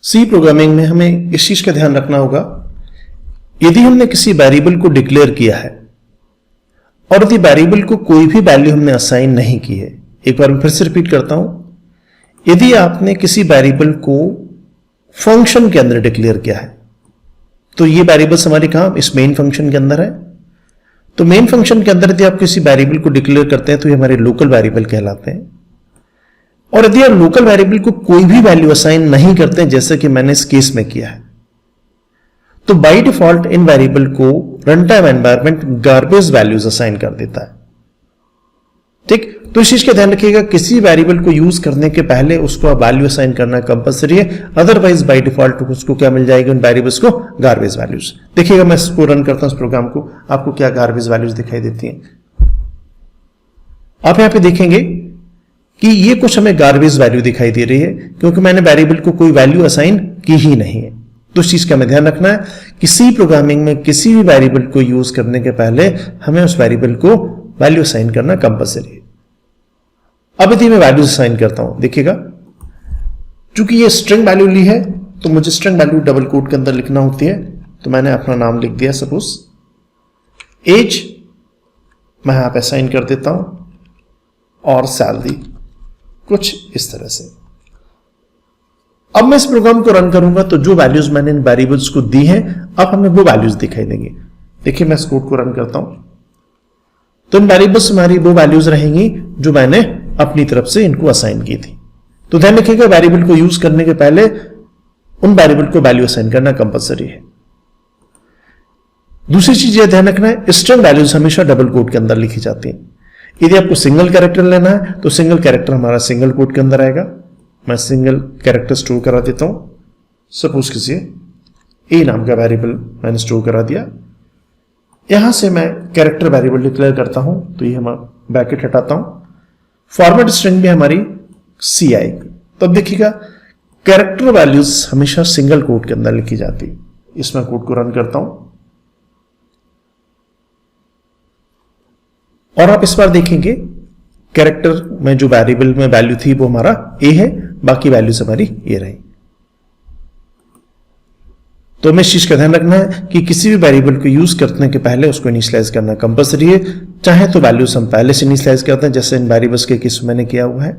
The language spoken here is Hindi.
सी प्रोग्रामिंग में हमें इस चीज का ध्यान रखना होगा, यदि हमने किसी वेरिएबल को डिक्लेयर किया है और यदि वेरिएबल को कोई भी वैल्यू हमने असाइन नहीं की है, एक बार मैं फिर से रिपीट करता हूं, यदि आपने किसी वेरिएबल को फंक्शन के अंदर डिक्लेयर किया है, तो ये वेरिएबल्स हमारे कहां, इस मेन फंक्शन के अंदर है। तो मेन फंक्शन के अंदर यदि आप किसी वेरिएबल को डिक्लेयर करते हैं तो ये हमारे लोकल वेरिएबल कहलाते हैं। और यदि आप लोकल वेरिएबल को कोई भी वैल्यू असाइन नहीं करते हैं, जैसे कि मैंने इस केस में किया है, तो बाय डिफॉल्ट इन वेरिएबल को run time environment garbage values assign कर देता है। ठीक, तो इस चीज का ध्यान रखिएगा, किसी वेरिएबल को यूज करने के पहले उसको आप वैल्यू असाइन करना कंपलसरी है, अदरवाइज बाय डिफॉल्ट उसको क्या मिल जाएगी, उन वेरिएबल्स को गार्बेज वैल्यूज। देखिएगा मैं इसको रन करता हूं इस प्रोग्राम को, आपको क्या गार्बेज वैल्यूज दिखाई देती हैं। आप यहां पे देखेंगे कि ये कुछ हमें गार्बेज वैल्यू दिखाई दे रही है, क्योंकि मैंने वेरिएबल को कोई वैल्यू असाइन की ही नहीं है। तो इस चीज का हमें ध्यान रखना है कि सी प्रोग्रामिंग में किसी भी वेरिएबल को यूज करने के पहले हमें उस वेरिएबल को वैल्यू असाइन करना कंपलसरी है। अब यदि मैं वैल्यूज असाइन करता हूं, देखिएगा चूंकि ये स्ट्रिंग वैल्यू ली है तो मुझे स्ट्रिंग वैल्यू डबल कोट के अंदर लिखना होती है। तो मैंने अपना नाम लिख दिया, सपोज एज मैं यहां पे असाइन कर देता हूं और सैलरी कुछ इस तरह से। अब मैं इस प्रोग्राम को रन करूंगा तो जो वैल्यूज मैंने इन वेरिएबल्स को दी हैं, अब हमें वो वैल्यूज दिखाई देंगे। देखिए मैं इस कोड को रन करता हूं तो इन वेरिएबल्स हमारी वो वैल्यूज रहेंगी जो मैंने अपनी तरफ से इनको असाइन की थी। तो ध्यान रखिएगा, वेरिएबल को यूज करने के पहले उन वेरिएबल को वैल्यू असाइन करना कंपलसरी है। दूसरी चीज यह ध्यान रखना है, स्ट्रिंग वैल्यूज हमेशा डबल कोट के अंदर लिखी जाती हैं। यदि आपको सिंगल कैरेक्टर लेना है तो सिंगल कैरेक्टर हमारा सिंगल कोट के अंदर आएगा। मैं सिंगल कैरेक्टर स्टोर करा देता हूं, सपोज किसी ए नाम का वेरिएबल मैंने स्टोर करा दिया। यहां से मैं कैरेक्टर वेरिएबल डिक्लेयर करता हूं, तो ये हम ब्रैकेट हटाता हूं, फॉर्मेट स्ट्रिंग भी हमारी सी आएगी। तो अब देखिएगा कैरेक्टर वैल्यूज हमेशा सिंगल कोट के अंदर लिखी जाती है। इसमें कोड को रन करता हूं और आप इस बार देखेंगे कैरेक्टर में जो वेरिएबल में वैल्यू थी वो हमारा ए है, बाकी वैल्यूज हमारी ए रही। तो हमें इस चीज का ध्यान रखना है कि किसी भी वेरिएबल को यूज करने के पहले उसको इनिशियलाइज करना कंपलसरी है। चाहे तो वैल्यूज हम पहले से इनिशियलाइज करते हैं, जैसे इन वेरिएबल्स के केस में मैंने किया हुआ है।